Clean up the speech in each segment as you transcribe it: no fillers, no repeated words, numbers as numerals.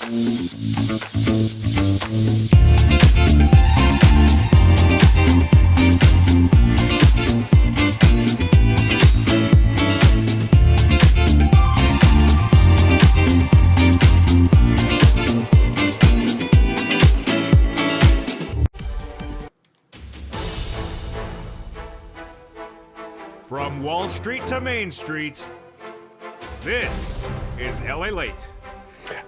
From Wall Street to Main Street, this is LALATE.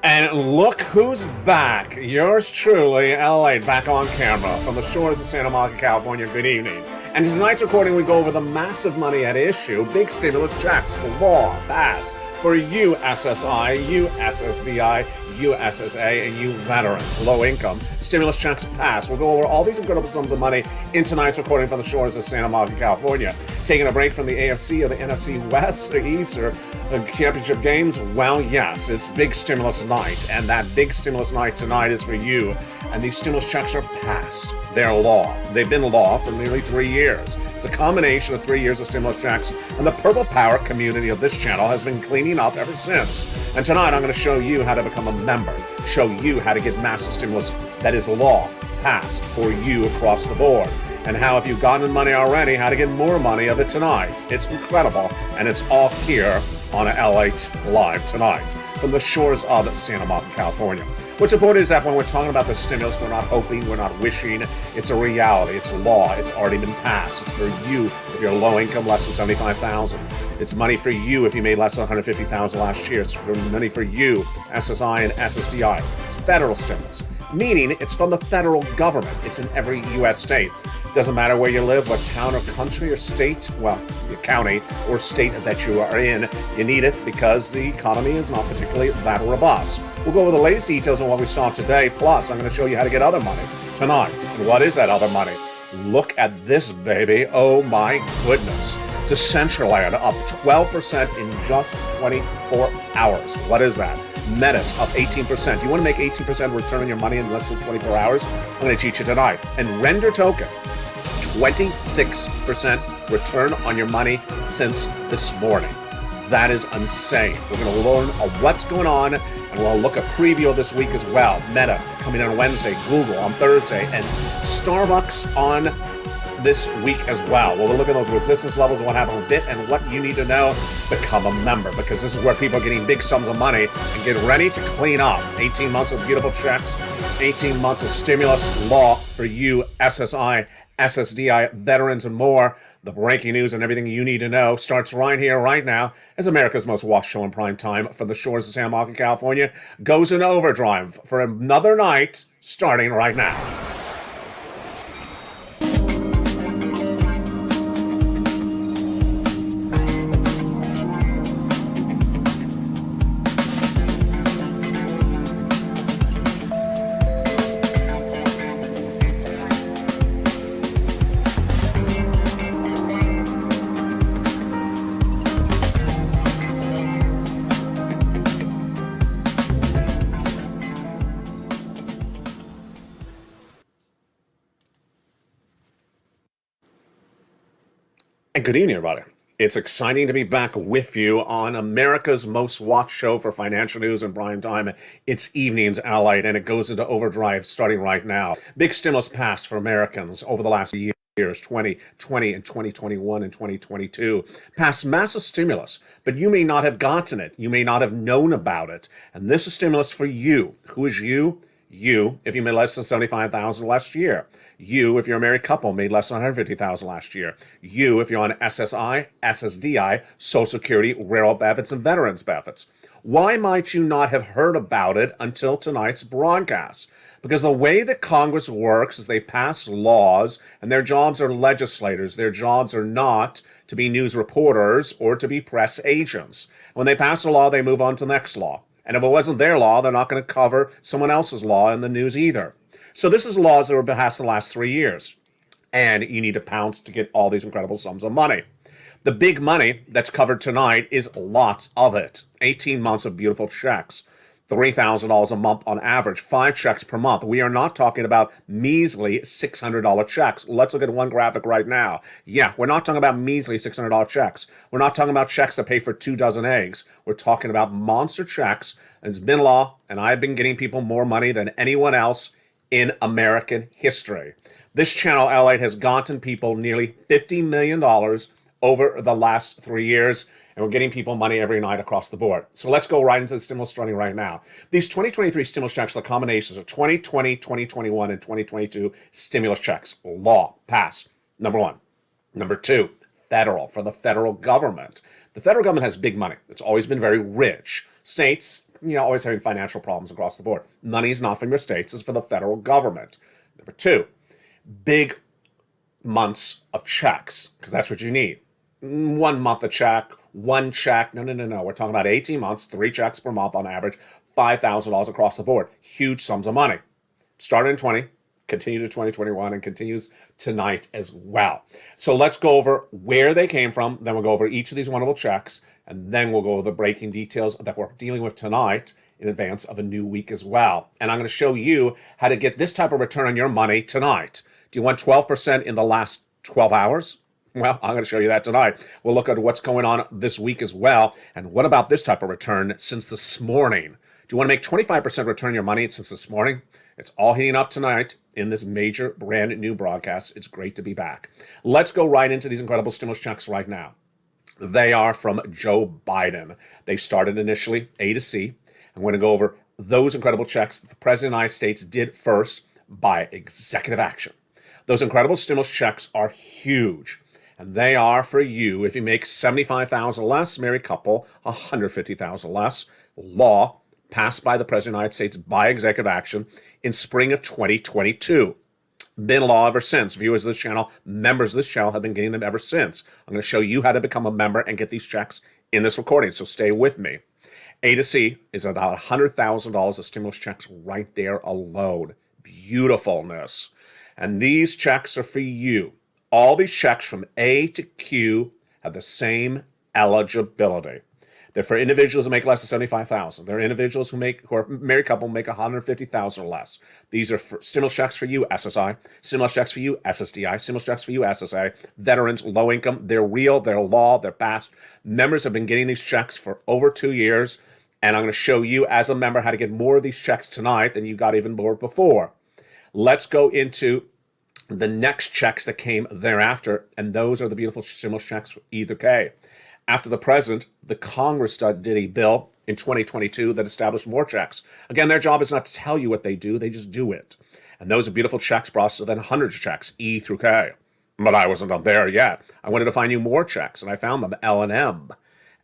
And look who's back. Yours truly, LALATE, back on camera from the shores of Santa Monica, California. Good evening. And in tonight's recording, we go over the massive money at issue, big stimulus checks, the law passed for you SSI, you SSDI, you SSA, and you veterans, low income. Stimulus checks passed. We'll go over all these incredible sums of money in tonight's recording from the shores of Santa Monica, California. Taking a break from the AFC or the NFC West or East or the championship games? Well, yes, it's big stimulus night, and that big stimulus night tonight is for you. And these stimulus checks are passed. They're law. They've been law for nearly 3 years. It's a combination of 3 years of stimulus checks, and the Purple Power community of this channel has been cleaning up ever since. And tonight I'm going to show you how to become a member, show you how to get massive stimulus that is law passed for you across the board, and how, if you've gotten money already, how to get more money of it tonight. It's incredible, and it's all here on LALATE Live tonight from the shores of Santa Monica, California. What's important is that when we're talking about the stimulus, we're not hoping, we're not wishing. It's a reality. It's law. It's already been passed. It's for you if you're low income, less than $75,000. It's money for you if you made less than $150,000 last year. It's money for you, SSI and SSDI. It's federal stimulus, meaning it's from the federal government. It's in every U.S. state. Doesn't matter where you live, what town or country or state, well, your county or state that you are in, you need it because the economy is not particularly that robust. We'll go over the latest details on what we saw today, plus I'm going to show you how to get other money tonight. And what is that other money? Look at this, baby. Oh my goodness. Decentraland up 12% in just 24 hours. What is that? Metis up 18%. You want to make 18% return on your money in less than 24 hours? I'm going to teach you tonight. And Render Token, 26% return on your money since this morning. That is insane. We're going to learn what's going on, and we'll look at preview of this week as well. Meta coming on Wednesday, Google on Thursday, and Starbucks on this week as well. We'll look at those resistance levels and what happened with it and what you need to know. Become a member, because this is where people are getting big sums of money and get ready to clean up. 18 months of beautiful checks, 18 months of stimulus law for you, SSI, SSDI, veterans, and more. The breaking news and everything you need to know starts right here, right now, as America's most watched show in prime time from the shores of Santa Monica, California goes in overdrive for another night starting right now. And good evening, everybody. It's exciting to be back with you on America's most watched show for financial news and prime time. It's Evenings LALATE, and it goes into overdrive starting right now. Big stimulus passed for Americans over the last years, 2020 and 2021 and 2022. Passed massive stimulus, but you may not have gotten it. You may not have known about it. And this is stimulus for you. Who is you? You, if you made less than $75,000 last year. You, if you're a married couple, made less than $150,000 last year. You, if you're on SSI, SSDI, Social Security, rural benefits, and veterans benefits. Why might you not have heard about it until tonight's broadcast? Because the way that Congress works is they pass laws, and their jobs are legislators. Their jobs are not to be news reporters or to be press agents. When they pass a law, they move on to the next law. And if it wasn't their law, they're not going to cover someone else's law in the news either. So this is laws that were passed in the last 3 years. And you need to pounce to get all these incredible sums of money. The big money that's covered tonight is lots of it. 18 months of beautiful checks. $3,000 a month on average, 5 checks per month. We are not talking about measly $600 checks. Let's look at one graphic right now. Yeah, we're not talking about measly $600 checks. We're not talking about checks that pay for 2 dozen eggs. We're talking about monster checks. It's been law, and I've been getting people more money than anyone else in American history. This channel, LALATE, has gotten people nearly $50 million over the last 3 years, and we're getting people money every night across the board. So let's go right into the stimulus starting right now. These 2023 stimulus checks are combinations of 2020, 2021, and 2022 stimulus checks. Law, passed. Number one. Number two, federal, for the federal government. The federal government has big money. It's always been very rich. States, always having financial problems across the board. Money is not from your states, it's for the federal government. Number two, big months of checks, because that's what you need. 1 month a check, one check. No. We're talking about 18 months, 3 checks per month on average, $5,000 across the board. Huge sums of money. Started in 20, continued to 2021, and continues tonight as well. So let's go over where they came from. Then we'll go over each of these wonderful checks, and then we'll go over the breaking details that we're dealing with tonight in advance of a new week as well. And I'm going to show you how to get this type of return on your money tonight. Do you want 12% in the last 12 hours? Well, I'm going to show you that tonight. We'll look at what's going on this week as well. And what about this type of return since this morning? Do you want to make 25% return on your money since this morning? It's all heating up tonight in this major brand new broadcast. It's great to be back. Let's go right into these incredible stimulus checks right now. They are from Joe Biden. They started initially A to C. I'm going to go over those incredible checks that the President of the United States did first by executive action. Those incredible stimulus checks are huge. And they are for you if you make $75,000 less, married couple, $150,000 less. Law passed by the President of the United States by executive action in spring of 2022. Been law ever since. Viewers of this channel, members of this channel have been getting them ever since. I'm going to show you how to become a member and get these checks in this recording, so stay with me. A to C is about $100,000 of stimulus checks right there alone. Beautifulness. And these checks are for you. All these checks from A to Q have the same eligibility. They're for individuals who make less than $75,000. They're individuals who are married couple make $150,000 or less. These are for stimulus checks for you, SSI. Stimulus checks for you, SSDI. Stimulus checks for you, SSA. Veterans, low income. They're real. They're law. They're passed. Members have been getting these checks for over 2 years. And I'm going to show you as a member how to get more of these checks tonight than you got even more before. Let's go into the next checks that came thereafter, and those are the beautiful stimulus checks for either K. After the president, the Congress did a bill in 2022 that established more checks. Again, their job is not to tell you what they do, they just do it. And those are beautiful checks, processed then hundreds of checks, E through K. But I wasn't up there yet. I wanted to find you more checks, and I found them, L and M,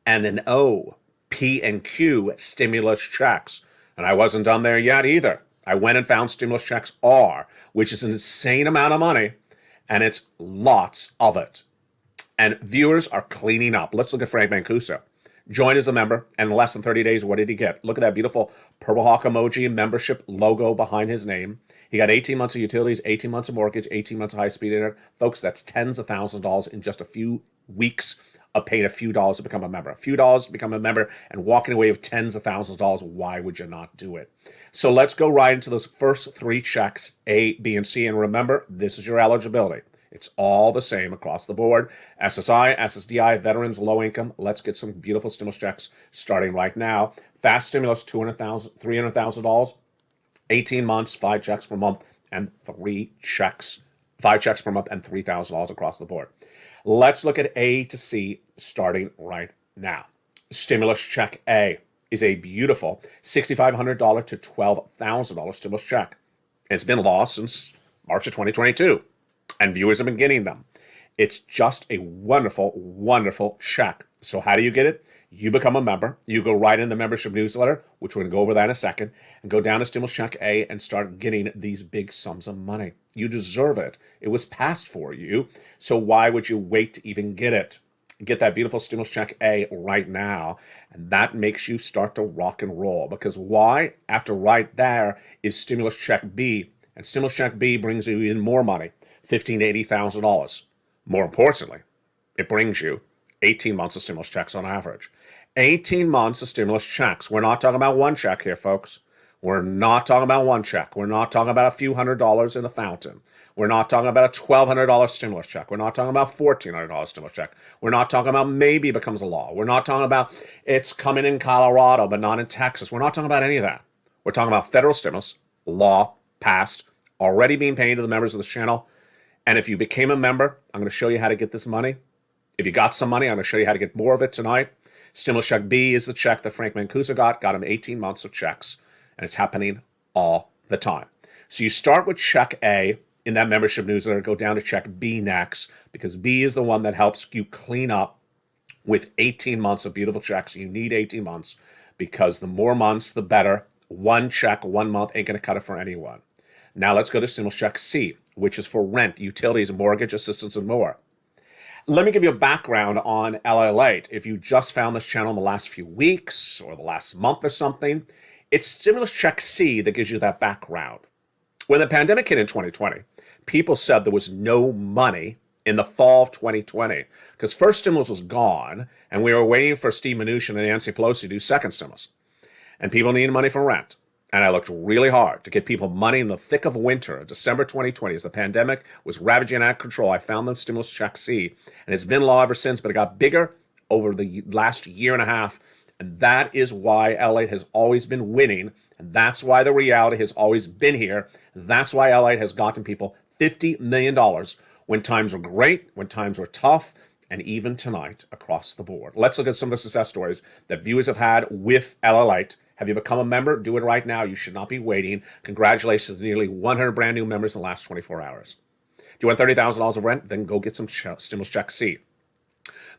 N and O, P and Q stimulus checks. And I wasn't done there yet either. I went and found stimulus checks R, which is an insane amount of money, and it's lots of it. And viewers are cleaning up. Let's look at Frank Mancuso. Joined as a member, and in less than 30 days, what did he get? Look at that beautiful Purple Hawk emoji membership logo behind his name. He got 18 months of utilities, 18 months of mortgage, 18 months of high-speed internet. Folks, that's tens of thousands of dollars in just a few weeks of paying a few dollars to become a member. A few dollars to become a member and walking away with tens of thousands of dollars. Why would you not do it? So let's go right into those first 3 checks, A, B, and C. And remember, this is your eligibility. It's all the same across the board. SSI, SSDI, veterans, low income. Let's get some beautiful stimulus checks starting right now. Fast stimulus, $200,000, $300,000, 18 months, 5 checks per month, and 3 checks. 5 checks per month and $3,000 across the board. Let's look at A to C starting right now. Stimulus check A is a beautiful $6,500 to $12,000 stimulus check. It's been law since March of 2022, and viewers have been getting them. It's just a wonderful, wonderful check. So how do you get it? You become a member. You go right in the membership newsletter, which we're going to go over that in a second, and go down to Stimulus Check A and start getting these big sums of money. You deserve it. It was passed for you. So why would you wait to even get it? Get that beautiful Stimulus Check A right now, and that makes you start to rock and roll. Because why? After right there is Stimulus Check B, and Stimulus Check B brings you in more money, $15,000 to $80,000. More importantly, it brings you 18 months of stimulus checks on average. 18 months of stimulus checks. We're not talking about one check here, folks. We're not talking about one check. We're not talking about a few $100s in the fountain. We're not talking about a $1,200 stimulus check. We're not talking about $1,400 stimulus check. We're not talking about maybe it becomes a law. We're not talking about it's coming in Colorado but not in Texas. We're not talking about any of that. We're talking about federal stimulus, law, passed, already being paid to the members of the channel. And if you became a member, I'm going to show you how to get this money. If you got some money, I'm going to show you how to get more of it tonight. Stimulus check B is the check that Frank Mancuso got him 18 months of checks, and it's happening all the time. So you start with check A in that membership newsletter, go down to check B next, because B is the one that helps you clean up with 18 months of beautiful checks. You need 18 months because the more months, the better. One check, 1 month ain't going to cut it for anyone. Now let's go to stimulus check C, which is for rent, utilities, mortgage assistance, and more. Let me give you a background on LALATE. If you just found this channel in the last few weeks or the last month or something, it's stimulus check C that gives you that background. When the pandemic hit in 2020, people said there was no money in the fall of 2020 because first stimulus was gone and we were waiting for Steve Mnuchin and Nancy Pelosi to do second stimulus. And people needed money for rent. And I looked really hard to get people money in the thick of winter, December 2020, as the pandemic was ravaging out of control. I found the stimulus check C, and it's been law ever since, but it got bigger over the last year and a half. And that is why LA has always been winning. And that's why the reality has always been here. That's why LA has gotten people $50 million when times were great, when times were tough, and even tonight across the board. Let's look at some of the success stories that viewers have had with LALATE. Have you become a member? Do it right now. You should not be waiting. Congratulations to nearly 100 brand new members in the last 24 hours. Do you want $30,000 of rent? Then go get some stimulus check C.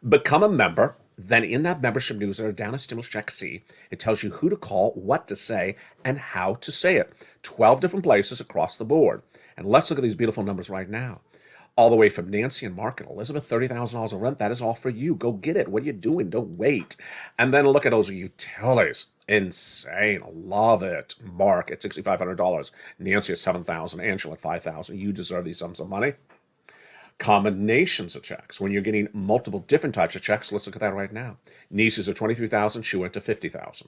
Become a member. Then in that membership newsletter down at stimulus check C, it tells you who to call, what to say, and how to say it. 12 different places across the board. And let's look at these beautiful numbers right now. All the way from Nancy and Mark and Elizabeth, $30,000 of rent. That is all for you. Go get it. What are you doing? Don't wait. And then look at those utilities. Insane. Love it. Mark at $6,500. Nancy at $7,000. Angela at $5,000. You deserve these sums of money. Combinations of checks. When you're getting multiple different types of checks, let's look at that right now. Nieces are $23,000. She went to $50,000.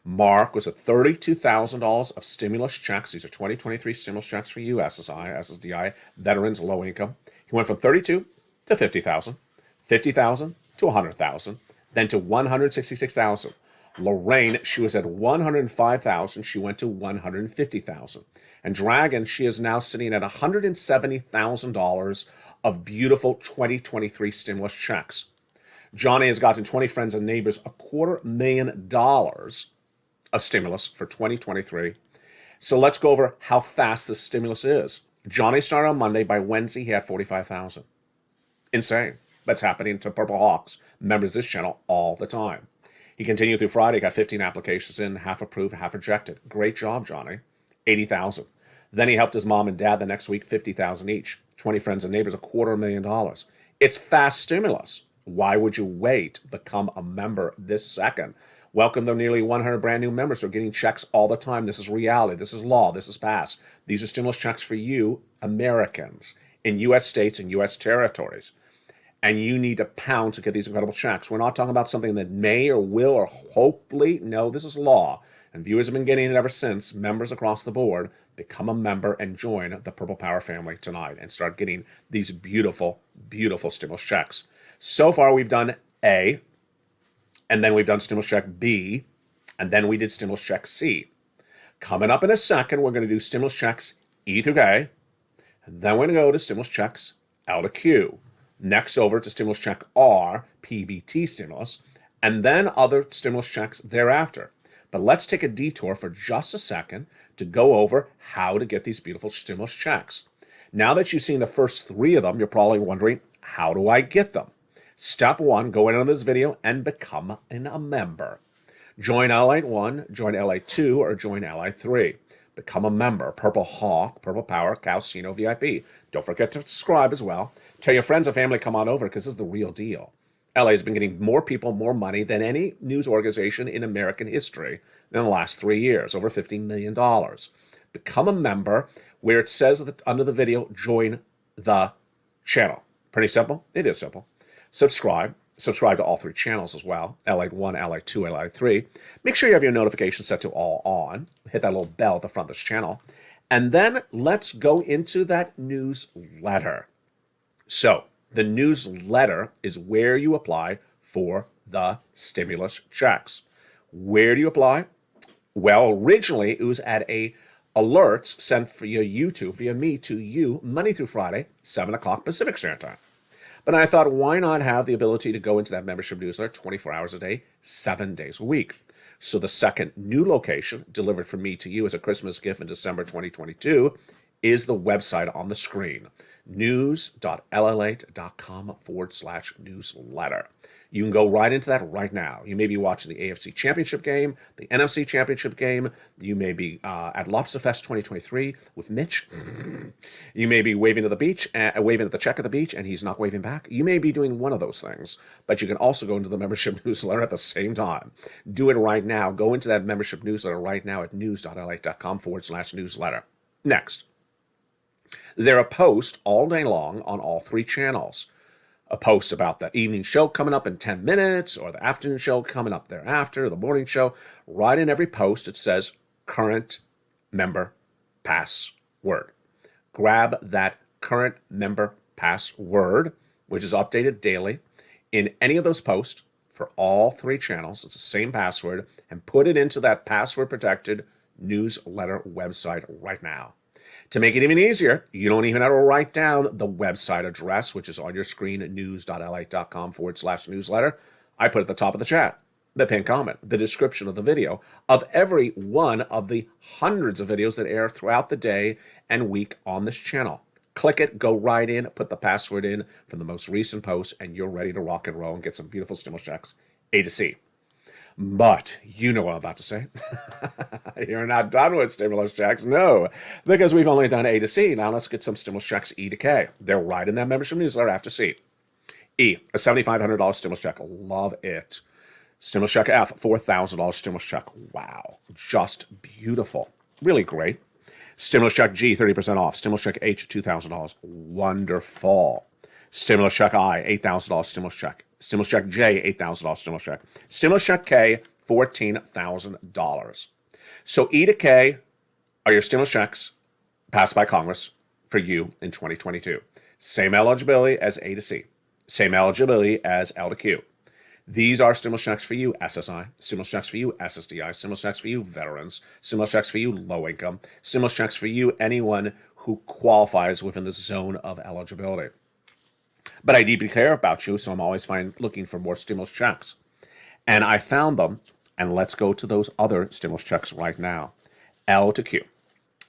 Mark was at $32,000 of stimulus checks. These are 2023 stimulus checks for you, SSI, SSDI, veterans, low income. He went from 32 to 50,000, 50,000 to 100,000, then to 166,000. Lorraine, she was at 105,000. She went to 150,000. And Dragon, she is now sitting at $170,000 of beautiful 2023 stimulus checks. Johnny has gotten 20 friends and neighbors $250,000 of stimulus for 2023. So let's go over how fast this stimulus is. Johnny started on Monday. By Wednesday, he had 45,000. Insane. That's happening to Purple Hawks, members of this channel, all the time. He continued through Friday, got 15 applications in, half approved, half rejected. Great job, Johnny. 80,000. Then he helped his mom and dad the next week, 50,000 each. 20 friends and neighbors, $250,000. It's fast stimulus. Why would you wait? Become a member this second. Welcome the nearly 100 brand new members who are getting checks all the time. This is reality. This is law. This is passed. These are stimulus checks for you, Americans, in U.S. states and U.S. territories. And you need to pound to get these incredible checks. We're not talking about something that may or will or hopefully. No, this is law. And viewers have been getting it ever since. Members across the board, become a member and join the Purple Power family tonight and start getting these beautiful, beautiful stimulus checks. So far, we've done A, and then we've done stimulus check B, and then we did stimulus check C. Coming up in a second, we're going to do stimulus checks E through K, and then we're going to go to stimulus checks L to Q. Next over to stimulus check R, PEBT stimulus, and then other stimulus checks thereafter. But let's take a detour for just a second to go over how to get these beautiful stimulus checks. Now that you've seen the first three of them, you're probably wondering, how do I get them? Step one, go in on this video and become a member. Join LALATE 1, join LALATE 2, or join LALATE 3. Become a member. Purple Hawk, Purple Power, Calcino VIP. Don't forget to subscribe as well. Tell your friends and family come on over because this is the real deal. LA has been getting more people, more money than any news organization in American history in the last 3 years, over $50 million. Become a member where it says under the video, join the channel. Pretty simple. It is simple. Subscribe. Subscribe to all 3 channels as well, LALATE 1, LALATE 2, LALATE 3. Make sure you have your notifications set to all on. Hit that little bell at the front of this channel. And then let's go into that newsletter. So the newsletter is where you apply for the stimulus checks. Where do you apply? Well, originally it was at alerts sent via YouTube, via me to you, Monday through Friday, 7 o'clock Pacific Standard Time. But I thought, why not have the ability to go into that membership newsletter 24 hours a day, 7 days a week? So the second new location, delivered from me to you as a Christmas gift in December 2022, is the website on the screen, news.lalate.com/newsletter. You can go right into that right now. You may be watching the AFC Championship game, the NFC Championship game. You may be at Lobsterfest 2023 with Mitch. You may be waving at the beach, waving at the check at the beach, and he's not waving back. You may be doing one of those things, but you can also go into the membership newsletter at the same time. Do it right now. Go into that membership newsletter right now at news.lalate.com/newsletter. Next, there are posts all day long on all 3 channels. A post about the evening show coming up in 10 minutes, or the afternoon show coming up thereafter, the morning show. Right in every post, it says current member password. Grab that current member password, which is updated daily, in any of those posts for all 3 channels. It's the same password, and put it into that password protected newsletter website right now. To make it even easier, you don't even have to write down the website address, which is on your screen at news.lalate.com/newsletter. I put at the top of the chat, the pinned comment, the description of the video of every one of the hundreds of videos that air throughout the day and week on this channel. Click it, go right in, put the password in from the most recent post, and you're ready to rock and roll and get some beautiful stimulus checks A to C. But you know what I'm about to say. You're not done with stimulus checks, no, because we've only done A to C. Now let's get some stimulus checks E to K. They're right in that membership newsletter after C. E, a $7,500 stimulus check. Love it. Stimulus check F, $4,000 stimulus check. Wow, just beautiful. Really great. Stimulus check G, 30% off. Stimulus check H, $2,000. Wonderful. Stimulus check I, $8,000 stimulus check. Stimulus check J, $8,000 stimulus check. Stimulus check K, $14,000. So E to K are your stimulus checks passed by Congress for you in 2022. Same eligibility as A to C. Same eligibility as L to Q. These are stimulus checks for you, SSI. Stimulus checks for you, SSDI. Stimulus checks for you, veterans. Stimulus checks for you, low income. Stimulus checks for you, anyone who qualifies within the zone of eligibility. But I deeply care about you, so I'm always looking for more stimulus checks. And I found them, and let's go to those other stimulus checks right now. L to Q.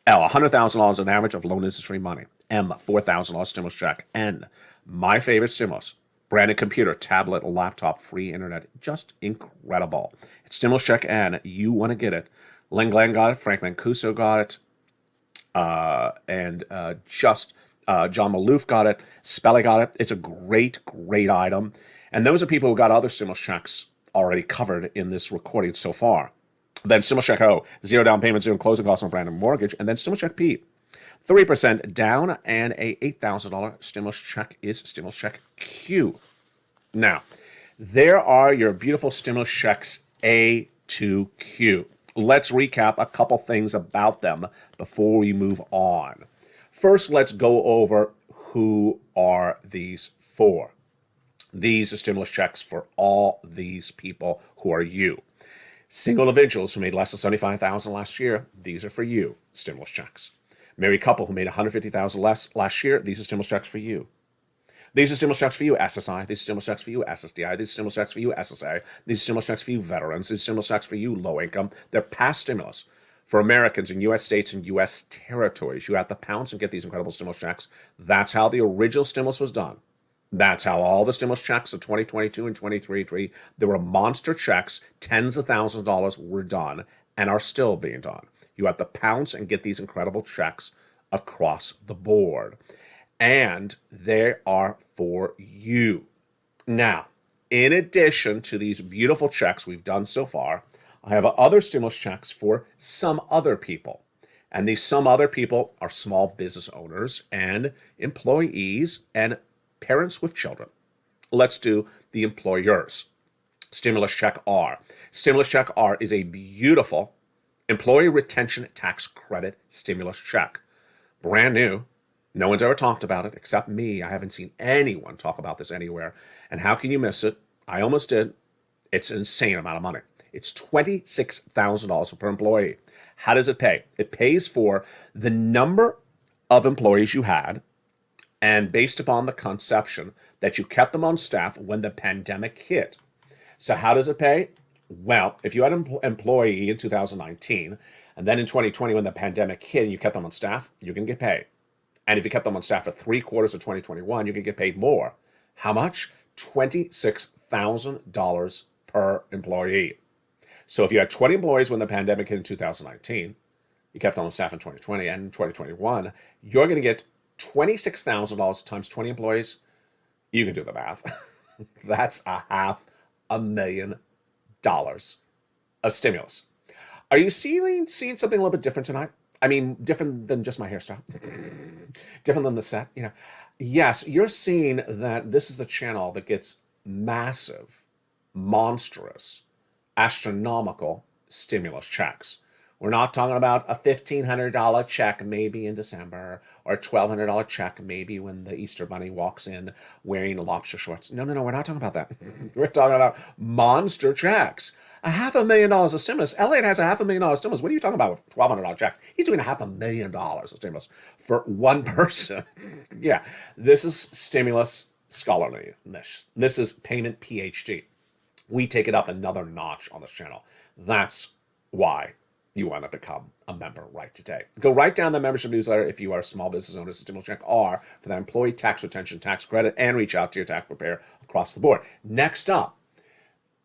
L, $100,000 on average of loan interest-free money. M, $4,000 stimulus check. N, my favorite stimulus, branded computer, tablet, laptop, free internet. Just incredible. It's stimulus check N. You want to get it. Len Glenn got it. Frank Mancuso got it. John Maloof got it. Spelly got it. It's a great, great item. And those are people who got other stimulus checks already covered in this recording so far. Then stimulus check O, 0 down payment, 0 closing costs on brand and mortgage. And then stimulus check P, 3% down, and a $8,000 stimulus check is stimulus check Q. Now, there are your beautiful stimulus checks A to Q. Let's recap a couple things about them before we move on. First, let's go over who are these for. These are stimulus checks for all these people who are you. Single individuals who made less than $75,000 last year, these are for you, stimulus checks. Married couple who made $150,000 less last year, these are stimulus checks for you. These are stimulus checks for you, SSI. These are stimulus checks for you, SSDI. These are stimulus checks for you, SSA. These are stimulus checks for you, veterans. These are stimulus checks for you, low income. They're past stimulus. For Americans in U.S. states and U.S. territories, you have to pounce and get these incredible stimulus checks. That's how the original stimulus was done. That's how all the stimulus checks of 2022 and 2023, there were monster checks, tens of thousands of dollars were done and are still being done. You have to pounce and get these incredible checks across the board. And they are for you. Now, in addition to these beautiful checks we've done so far, I have other stimulus checks for some other people. And these some other people are small business owners and employees and parents with children. Let's do the employers. Stimulus check R. Stimulus check R is a beautiful employee retention tax credit stimulus check. Brand new. No one's ever talked about it except me. I haven't seen anyone talk about this anywhere. And how can you miss it? I almost did. It's an insane amount of money. It's $26,000 per employee. How does it pay? It pays for the number of employees you had, and based upon the conception that you kept them on staff when the pandemic hit. So how does it pay? Well, if you had an employee in 2019, and then in 2020 when the pandemic hit and you kept them on staff, you're going to get paid. And if you kept them on staff for 3 quarters of 2021, you're going to get paid more. How much? $26,000 per employee. So if you had 20 employees when the pandemic hit in 2019, you kept them on staff in 2020 and in 2021, you're going to get $26,000 times 20 employees. You can do the math. That's $500,000 of stimulus. Are you seeing something a little bit different tonight? I mean, different than just my hairstyle. Different than the set, you know. Yes, you're seeing that this is the channel that gets massive, monstrous, astronomical stimulus checks. We're not talking about a $1,500 check maybe in December or a $1,200 check maybe when the Easter Bunny walks in wearing lobster shorts. No, we're not talking about that. We're talking about monster checks. $500,000 of stimulus. LATE has $500,000 stimulus. What are you talking about with $1,200 checks? He's doing $500,000 of stimulus for one person. Yeah, this is stimulus scholarly. This is payment PhD. We take it up another notch on this channel. That's why you want to become a member right today. Go right down the membership newsletter if you are a small business owner. Stimulus check R for that employee tax retention tax credit, and reach out to your tax preparer across the board. Next up,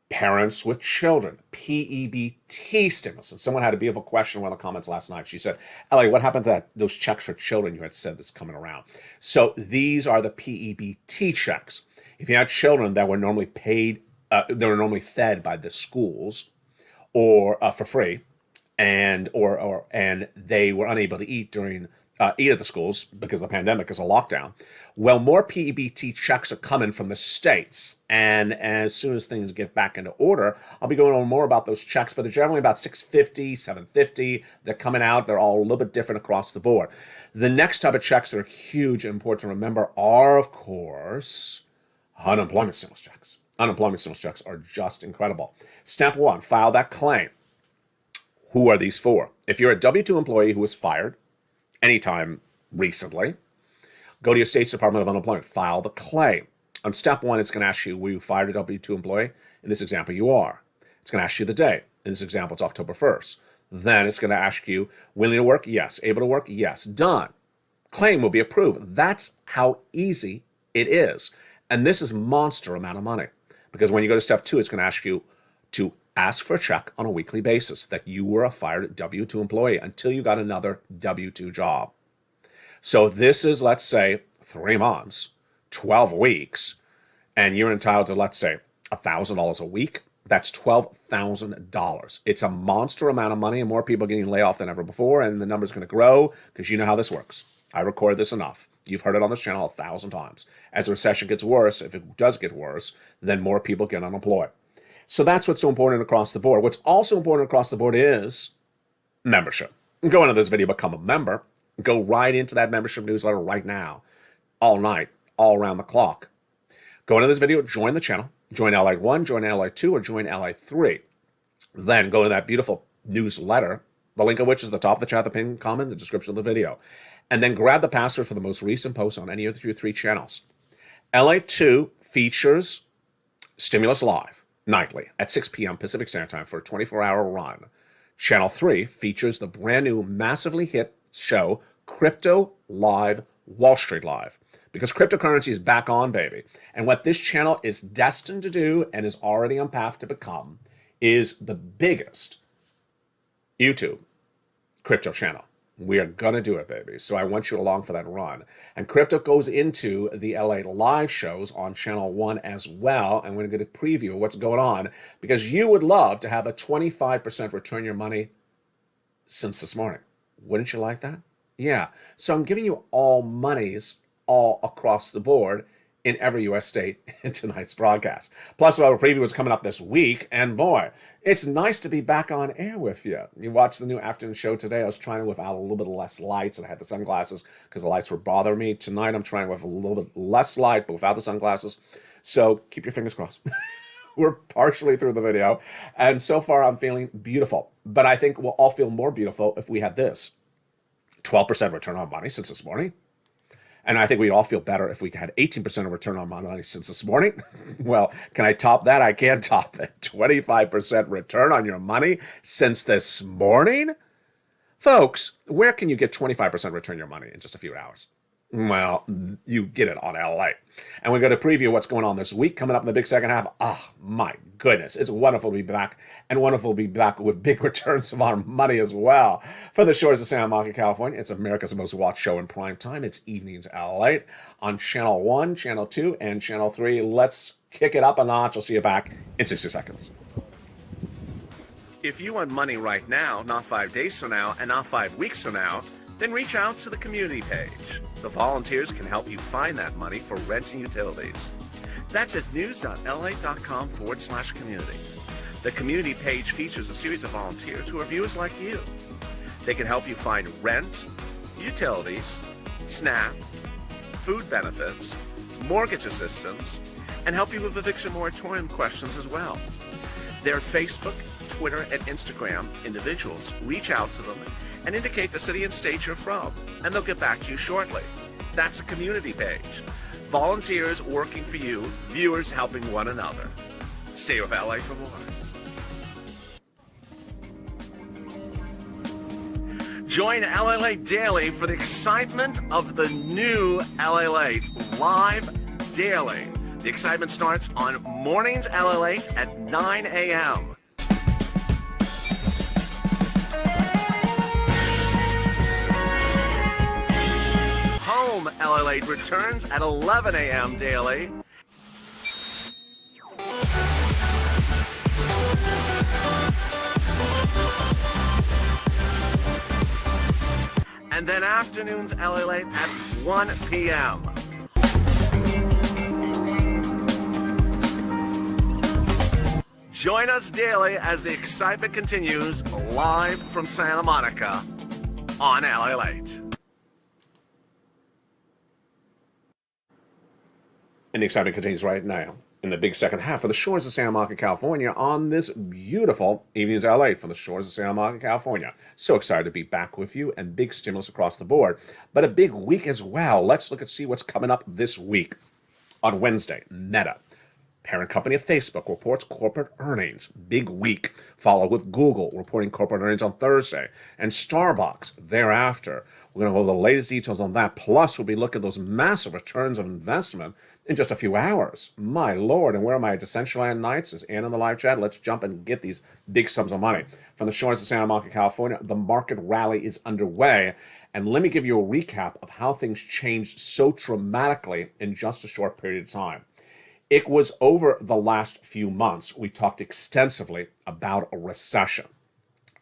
parents with children, PEBT stimulus. And someone had a beautiful question in one of the comments last night. She said, Ellie, what happened to those checks for children you had said that's coming around? So these are the PEBT checks. If you had children that were normally paid, they were normally fed by the schools or for free, and they were unable to eat at the schools because the pandemic is a lockdown. Well, more PEBT checks are coming from the states, and as soon as things get back into order, I'll be going on more about those checks. But they're generally about $650, $750. They're coming out. They're all a little bit different across the board. The next type of checks that are huge and important to remember are, of course, unemployment stimulus checks. Unemployment stimulus checks are just incredible. Step one: file that claim. Who are these for? If you're a W-2 employee who was fired anytime recently, go to your state's Department of Unemployment, file the claim. On step one, it's going to ask you, were you fired a W-2 employee? In this example, you are. It's going to ask you the day. In this example, it's October 1st. Then it's going to ask you, willing to work? Yes. Able to work? Yes. Done. Claim will be approved. That's how easy it is. And this is a monster amount of money. Because when you go to step two, it's going to ask you to ask for a check on a weekly basis that you were a fired W-2 employee until you got another W-2 job. So this is, let's say, 3 months, 12 weeks, and you're entitled to, let's say, $1,000 a week. That's $12,000. It's a monster amount of money, and more people are getting laid off than ever before, and the number's going to grow because you know how this works. I recorded this enough. You've heard it on this channel 1,000 times. As the recession gets worse, if it does get worse, then more people get unemployed. So that's what's so important across the board. What's also important across the board is membership. Go into this video, become a member. Go right into that membership newsletter right now, all night, all around the clock. Go into this video, join the channel, join LATE 1, join LATE 2, or join LATE 3. Then go to that beautiful newsletter, the link of which is at the top of the chat, the pinned comment, the description of the video. And then grab the password for the most recent post on any of your 3 channels. LATE 2 features Stimulus Live nightly at 6 p.m. Pacific Standard Time for a 24-hour run. Channel 3 features the brand new massively hit show Crypto Live, Wall Street Live, because cryptocurrency is back on, baby. And what this channel is destined to do and is already on path to become is the biggest YouTube crypto channel. We are going to do it, baby. So I want you along for that run. And crypto goes into the LATE live shows on channel 1 as well. And we're going to get a preview of what's going on because you would love to have a 25% return your money since this morning. Wouldn't you like that? Yeah. So I'm giving you all monies all across the board in every U.S. state in tonight's broadcast. Plus, we'll have a preview what's coming up this week, and boy, it's nice to be back on air with you. You watched the new afternoon show today. I was trying without a little bit less lights, and I had the sunglasses because the lights were bothering me. Tonight, I'm trying with a little bit less light, but without the sunglasses. So keep your fingers crossed. We're partially through the video, and so far I'm feeling beautiful. But I think we'll all feel more beautiful if we had this 12% return on money since this morning. And I think we'd all feel better if we had 18% of return on money since this morning. Well, can I top that? I can't top it. 25% return on your money since this morning? Folks, where can you get 25% return on your money in just a few hours? Well, you get it on LALATE. And we're going to preview what's going on this week, coming up in the big second half. Ah, my goodness. It's wonderful to be back, and wonderful to be back with big returns of our money as well. From the shores of Santa Monica, California, it's America's most watched show in prime time. It's Evenings LALATE on Channel 1, Channel 2, and Channel 3. Let's kick it up a notch. I'll see you back in 60 seconds. If you want money right now, not 5 days from now, and not 5 weeks from now, then reach out to the community page. The volunteers can help you find that money for rent and utilities. That's at news.la.com/community. The community page features a series of volunteers who are viewers like you. They can help you find rent, utilities, SNAP, food benefits, mortgage assistance, and help you with eviction moratorium questions as well. Their Facebook, Twitter, and Instagram individuals reach out to them and indicate the city and state you're from, and they'll get back to you shortly. That's a community page. Volunteers working for you, viewers helping one another. Stay with LA for more. Join LALATE Daily for the excitement of the new LALATE live daily. The excitement starts on mornings LALATE at 9 a.m. Home LALATE returns at 11 a.m. daily. And then afternoons LALATE at 1 p.m. Join us daily as the excitement continues live from Santa Monica on LALATE. And the excitement continues right now in the big second half of the shores of Santa Monica, California on this beautiful Evenings LA from the shores of Santa Monica, California. So excited to be back with you, and big stimulus across the board, but a big week as well. Let's look and see what's coming up this week. On Wednesday, Meta, parent company of Facebook, reports corporate earnings. Big week. Followed with Google reporting corporate earnings on Thursday, and Starbucks thereafter. We're going to go over the latest details on that. Plus, we'll be looking at those massive returns of investment in just a few hours. My Lord, and where are my Decentraland nights? Is Ann in the live chat? Let's jump and get these big sums of money. From the shores of Santa Monica, California, the market rally is underway. And let me give you a recap of how things changed so dramatically in just a short period of time. It was over the last few months, we talked extensively about a recession.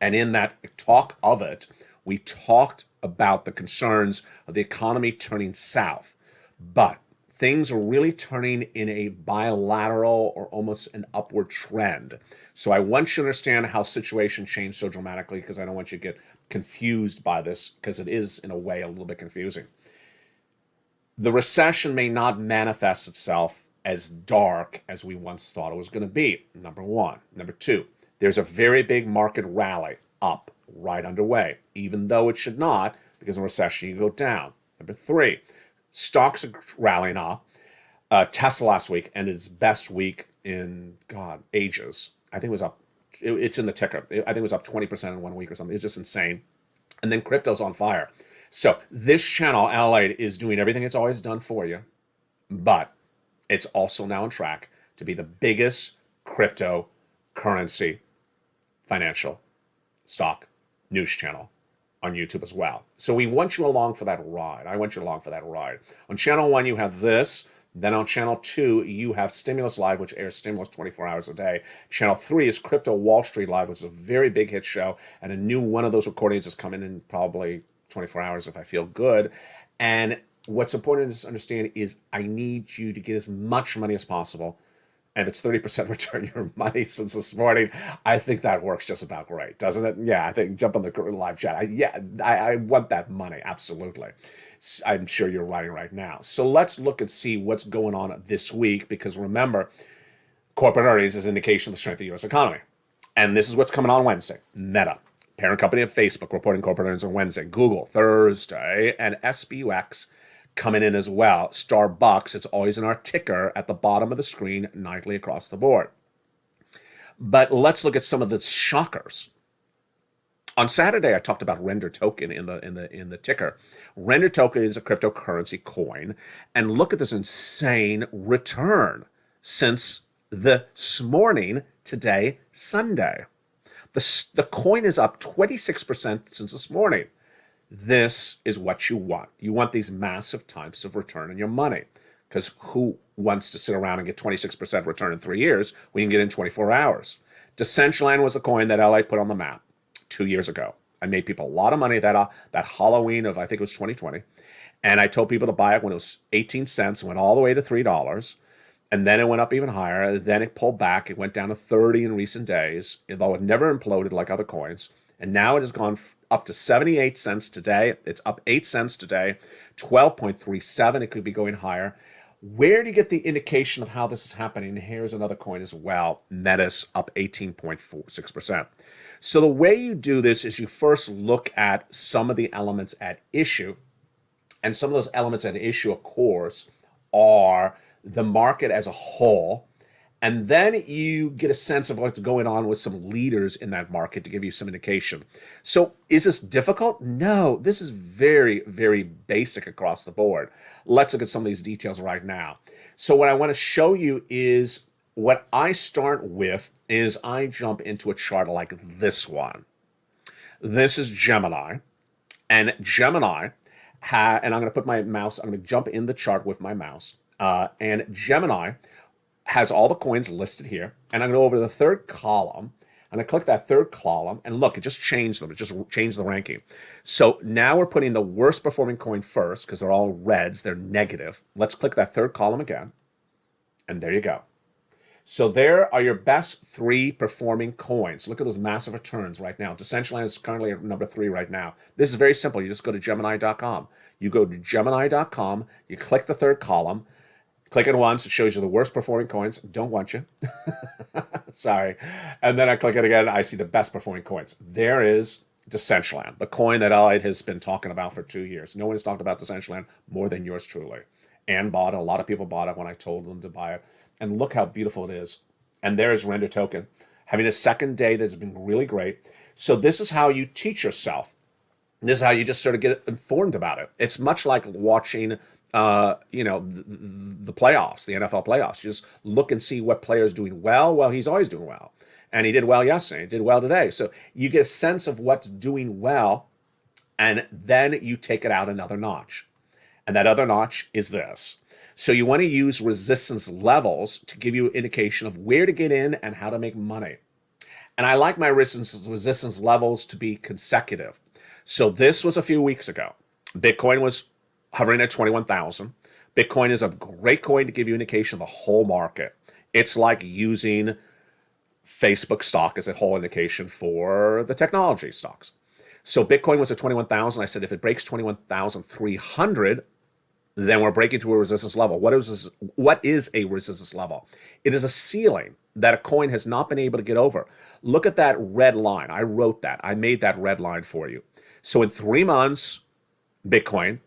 And in that talk of it, we talked about the concerns of the economy turning south. But things are really turning in a bilateral or almost an upward trend. So I want you to understand how situation changed so dramatically, because I don't want you to get confused by this, because it is, in a way, a little bit confusing. The recession may not manifest itself as dark as we once thought it was going to be, number one. Number two, there's a very big market rally up right underway, even though it should not, because in a recession you go down. Number three, stocks are rallying up. Tesla last week ended its best week in, ages. I think it was up, it's in the ticker. I think it was up 20% in 1 week or something. It's just insane. And then crypto's on fire. So this channel, LALATE, is doing everything it's always done for you, but it's also now on track to be the biggest cryptocurrency financial stock news channel on YouTube as well. So we want you along for that ride. I want you along for that ride. On Channel 1, you have this. Then on Channel 2, you have Stimulus Live, which airs stimulus 24 hours a day. Channel 3 is Crypto Wall Street Live, which is a very big hit show. And a new one of those recordings is coming in probably 24 hours if I feel good. And what's important to understand is I need you to get as much money as possible. And it's 30% return your money since this morning. I think that works just about great, doesn't it? Yeah, I think jump on the live chat. I want that money, absolutely. I'm sure you're writing right now. So let's look and see what's going on this week, because remember, corporate earnings is an indication of the strength of the U.S. economy. And this is what's coming on Wednesday. Meta, parent company of Facebook, reporting corporate earnings on Wednesday. Google, Thursday, and SBUX coming in as well. Starbucks, it's always in our ticker at the bottom of the screen nightly across the board. But let's look at some of the shockers. On Saturday, I talked about Render token in the ticker. Render token is a cryptocurrency coin, and look at this insane return since this morning, today, Sunday. The coin is up 26% since this morning. This is what you want. You want these massive types of return on your money, because who wants to sit around and get 26% return in 3 years when you can get in 24 hours? Decentraland was the coin that LA put on the map 2 years ago. I made people a lot of money that Halloween of, I think it was 2020. And I told people to buy it when it was 18 cents, went all the way to $3. And then it went up even higher. Then it pulled back. It went down to 30 in recent days, although it never imploded like other coins. And now it has gone up to 78 cents today. It's up 8 cents today, 12.37. It could be going higher. Where do you get the indication of how this is happening? Here's another coin as well. Metis up 18.46%. So the way you do this is you first look at some of the elements at issue. And some of those elements at issue, of course, are the market as a whole. And then you get a sense of what's going on with some leaders in that market to give you some indication. So is this difficult? No, this is very, very basic across the board. Let's look at some of these details right now. So what I want to show you is what I start with is I jump into a chart like this one. This is Gemini. And Gemini, and I'm going to put my mouse, I'm going to jump in the chart with my mouse. And Gemini has all the coins listed here, and I'm going to go over to the third column. I'm going to click that third column, and look, it just changed them. It just changed the ranking. So now we're putting the worst performing coin first because they're all reds. They're negative. Let's click that third column again, and there you go. So there are your best 3 performing coins. Look at those massive returns right now. Decentraland is currently at number 3 right now. This is very simple. You just go to Gemini.com. You go to Gemini.com. You click the third column. Click it once, it shows you the worst performing coins. Don't want you. Sorry. And then I click it again, I see the best performing coins. There is Decentraland, the coin that LALATE has been talking about for 2 years. No one has talked about Decentraland more than yours truly. And bought it. A lot of people bought it when I told them to buy it. And look how beautiful it is. And there is Render token, having a second day that's been really great. So this is how you teach yourself. This is how you just sort of get informed about it. It's much like watching the playoffs, the NFL playoffs. You just look and see what player's doing well. Well, he's always doing well. And he did well yesterday. He did well today. So you get a sense of what's doing well, and then you take it out another notch. And that other notch is this. So you want to use resistance levels to give you an indication of where to get in and how to make money. And I like my resistance levels to be consecutive. So this was a few weeks ago. Bitcoin was hovering at 21,000. Bitcoin is a great coin to give you an indication of the whole market. It's like using Facebook stock as a whole indication for the technology stocks. So Bitcoin was at 21,000. I said, if it breaks 21,300, then we're breaking through a resistance level. What is a resistance level? It is a ceiling that a coin has not been able to get over. Look at that red line. I wrote that. I made that red line for you. So in 3 months, Bitcoin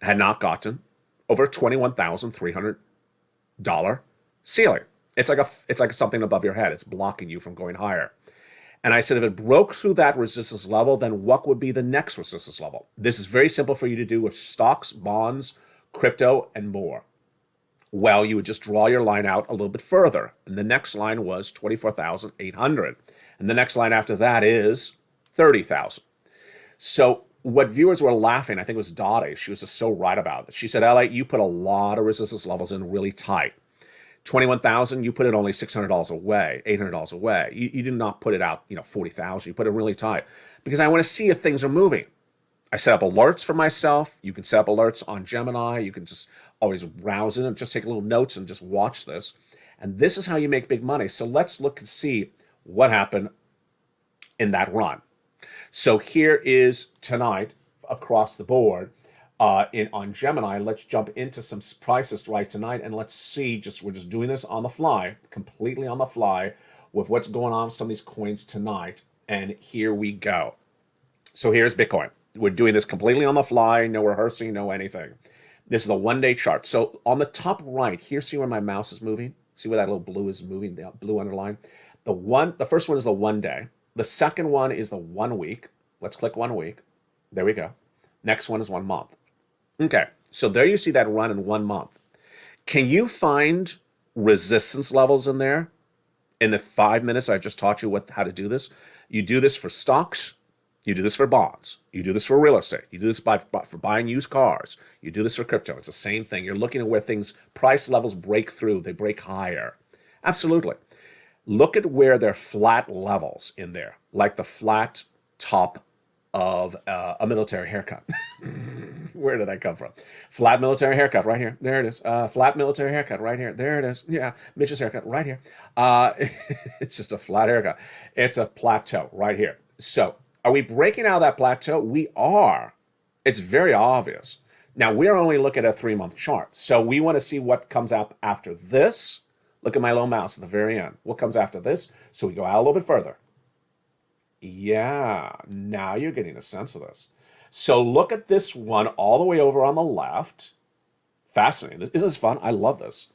had not gotten over $21,300 ceiling. It's like something above your head. It's blocking you from going higher. And I said, if it broke through that resistance level, then what would be the next resistance level? This is very simple for you to do with stocks, bonds, crypto, and more. Well, you would just draw your line out a little bit further. And the next line was 24,800. And the next line after that is 30,000. So what viewers were laughing, I think it was Dottie, she was just so right about it. She said, LA, you put a lot of resistance levels in really tight. 21,000, you put it only $600 away, $800 away. You do not put it out, 40,000. You put it really tight because I want to see if things are moving. I set up alerts for myself. You can set up alerts on Gemini. You can just always browse in and just take little notes and just watch this. And this is how you make big money. So let's look and see what happened in that run. So here is tonight across the board on Gemini. Let's jump into some prices right tonight, and let's see. We're just doing this on the fly, completely on the fly, with what's going on with some of these coins tonight. And here we go. So here's Bitcoin. We're doing this completely on the fly, no rehearsing, no anything. This is the one-day chart. So on the top right here, see where my mouse is moving? See where that little blue is moving, the blue underline? The first one is the 1 day. The second one is the 1 week. Let's click 1 week. There we go. Next one is 1 month. Okay, so there you see that run in 1 month. Can you find resistance levels in there? In the 5 minutes I've just taught you how to do this. You do this for stocks. You do this for bonds. You do this for real estate. You do this for buying used cars. You do this for crypto. It's the same thing. You're looking at where price levels break through. They break higher. Absolutely. Look at where there are flat levels in there, like the flat top of a military haircut. Where did that come from? Flat military haircut right here. There it is. Flat military haircut right here. There it is. Yeah, Mitch's haircut right here. It's just a flat haircut. It's a plateau right here. So are we breaking out of that plateau? We are. It's very obvious. Now, we're only looking at a 3-month chart. So we want to see what comes up after this. Look at my little mouse at the very end. What comes after this? So we go out a little bit further. Yeah, now you're getting a sense of this. So look at this one all the way over on the left. Fascinating. Isn't this fun? I love this.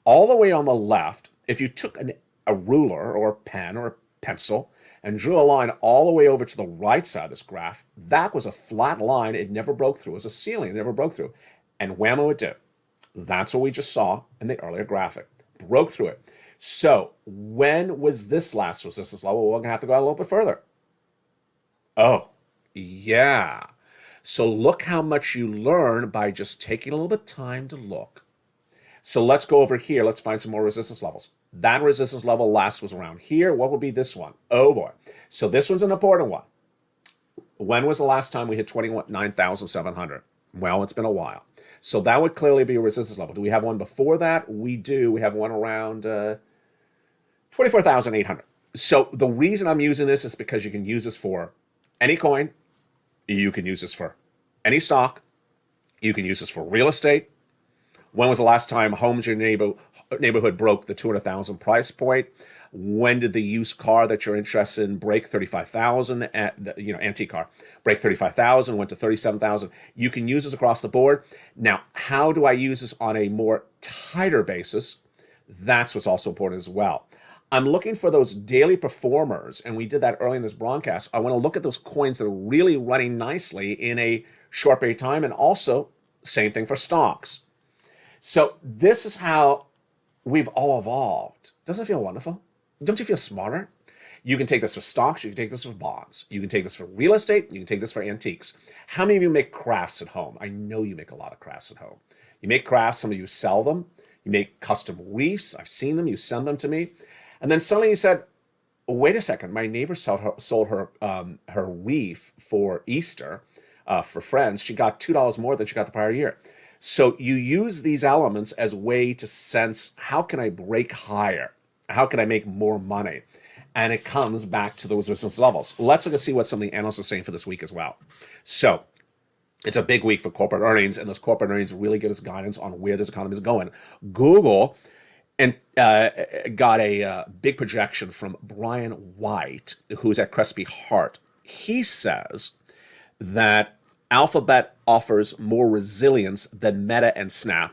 All the way on the left, if you took a ruler or a pen or a pencil and drew a line all the way over to the right side of this graph, that was a flat line. It never broke through. It was a ceiling. It never broke through. And whammo, it did. That's what we just saw in the earlier graphic. Broke through it. So when was this last resistance level? We're going to have to go out a little bit further. Oh, yeah. So look how much you learn by just taking a little bit of time to look. So let's go over here. Let's find some more resistance levels. That resistance level last was around here. What would be this one? Oh, boy. So this one's an important one. When was the last time we hit 29,700? Well, it's been a while. So that would clearly be a resistance level. Do we have one before that? We do. We have one around 24,800. So the reason I'm using this is because you can use this for any coin. You can use this for any stock. You can use this for real estate. When was the last time homes in your neighborhood broke the 200,000 price point? When did the used car that you're interested in break 35,000? Antique car break 35,000, went to 37,000. You can use this across the board. Now, how do I use this on a more tighter basis? That's what's also important as well. I'm looking for those daily performers, and we did that early in this broadcast. I want to look at those coins that are really running nicely in a short period of time, and also same thing for stocks. So this is how we've all evolved. Doesn't it feel wonderful? Don't you feel smarter? You can take this for stocks. You can take this for bonds. You can take this for real estate. You can take this for antiques. How many of you make crafts at home? I know you make a lot of crafts at home. You make crafts. Some of you sell them. You make custom wreaths. I've seen them. You send them to me. And then suddenly you said, wait a second. My neighbor sold her wreath for Easter for friends. She got $2 more than she got the prior year. So you use these elements as a way to sense, how can I break higher? How can I make more money? And it comes back to those resistance levels. Let's look and see what some of the analysts are saying for this week as well. So it's a big week for corporate earnings, and those corporate earnings really give us guidance on where this economy is going. Google got a big projection from Brian White, who's at Crespi Hart. He says that Alphabet offers more resilience than Meta and Snap.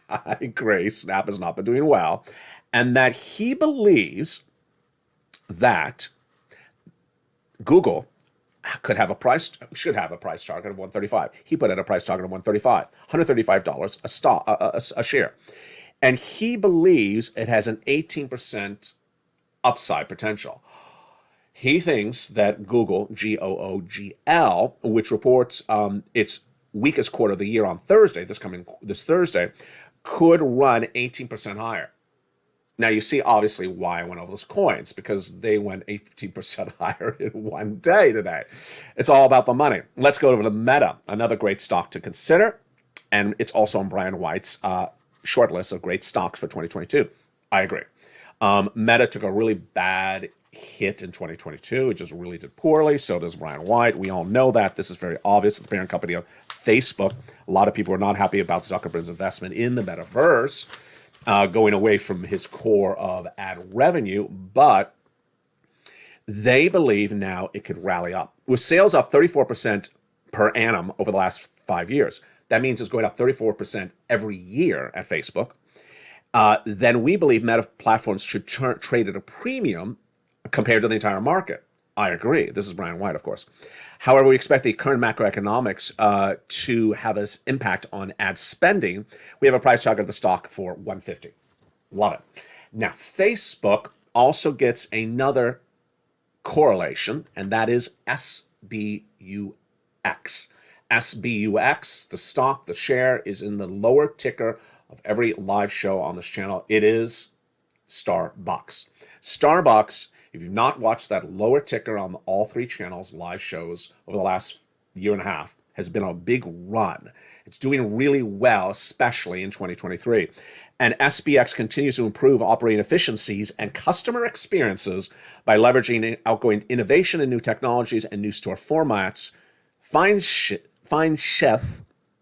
I agree. Snap has not been doing well. And that he believes that Google should have a price target of 135. He put in a price target of $135 a share. And he believes it has an 18% upside potential. He thinks that Google, Googl, which reports its weakest quarter of the year on Thursday, this Thursday, could run 18% higher. Now, you see obviously why I went over those coins, because they went 18% higher in one day today. It's all about the money. Let's go over to Meta, another great stock to consider. And it's also on Brian White's short list of great stocks for 2022. I agree. Meta took a really bad hit in 2022. It just really did poorly. So does Brian White. We all know that. This is very obvious. The parent company of Facebook. A lot of people are not happy about Zuckerberg's investment in the metaverse, going away from his core of ad revenue, but they believe now it could rally up. With sales up 34% per annum over the last 5 years, that means it's going up 34% every year at Facebook. Then we believe Meta platforms should trade at a premium compared to the entire market. I agree. This is Brian White, of course. However, we expect the current macroeconomics to have an impact on ad spending. We have a price target of the stock for $150. Love it. Now, Facebook also gets another correlation, and that is SBUX. SBUX, the stock, the share, is in the lower ticker of every live show on this channel. It is Starbucks. Starbucks, if you've not watched that lower ticker on all three channels, live shows over the last year and a half, has been a big run. It's doing really well, especially in 2023. And SBX continues to improve operating efficiencies and customer experiences by leveraging outgoing innovation and new technologies and new store formats. Fine Chef,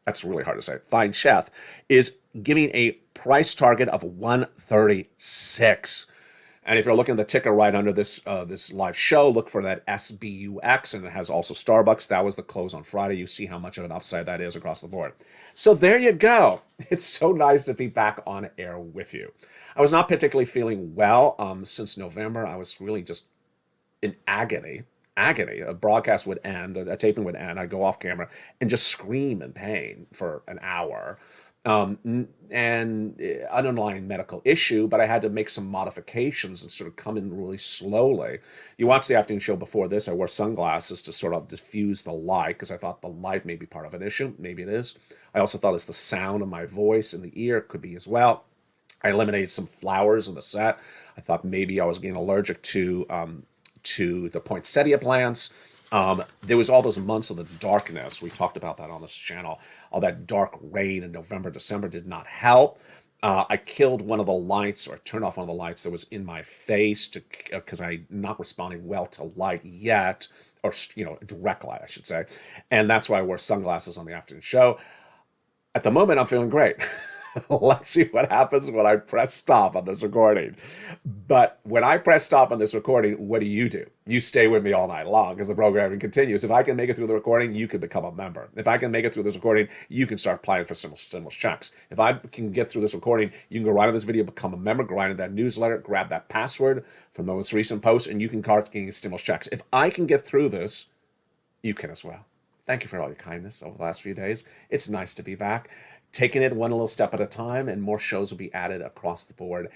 that's really hard to say, Fine Chef is giving a price target of 136. And if you're looking at the ticker right under this this live show, look for that SBUX, and it has also Starbucks. That was the close on Friday. You see how much of an upside that is across the board. So there you go. It's so nice to be back on air with you. I was not particularly feeling well since November. I was really just in agony. A broadcast would end, a taping would end. I'd go off camera and just scream in pain for an hour. And an underlying medical issue, but I had to make some modifications and sort of come in really slowly. You watched the afternoon show before this. I wore sunglasses to sort of diffuse the light because I thought the light may be part of an issue. Maybe it is. I also thought it's the sound of my voice in the ear. It could be as well. I eliminated some flowers in the set. I thought maybe I was getting allergic to the poinsettia plants. There was all those months of the darkness. We talked about that on this channel. All that dark rain in November, December did not help. I killed one of the lights, or turned off one of the lights that was in my face because I'm not responding well to light yet, or direct light, I should say. And that's why I wore sunglasses on the afternoon show. At the moment, I'm feeling great. Let's see what happens when I press stop on this recording. But when I press stop on this recording, what do? You stay with me all night long because the programming continues. If I can make it through the recording, you can become a member. If I can make it through this recording, you can start applying for stimulus checks. If I can get through this recording, you can go right on this video, become a member, go right in that newsletter, grab that password from the most recent post, and you can start getting stimulus checks. If I can get through this, you can as well. Thank you for all your kindness over the last few days. It's nice to be back. Taking it one little step at a time, and more shows will be added across the board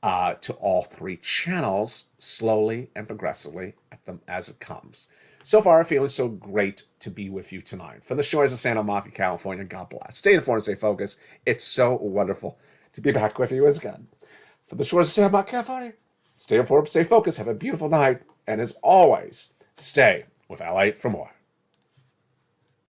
to all three channels, slowly and progressively as it comes. So far, I'm feeling so great to be with you tonight. From the shores of Santa Monica, California, God bless. Stay informed and stay focused. It's so wonderful to be back with you as again. From the shores of Santa Monica, California, stay informed, stay focused, have a beautiful night, and as always, stay with LALATE for more.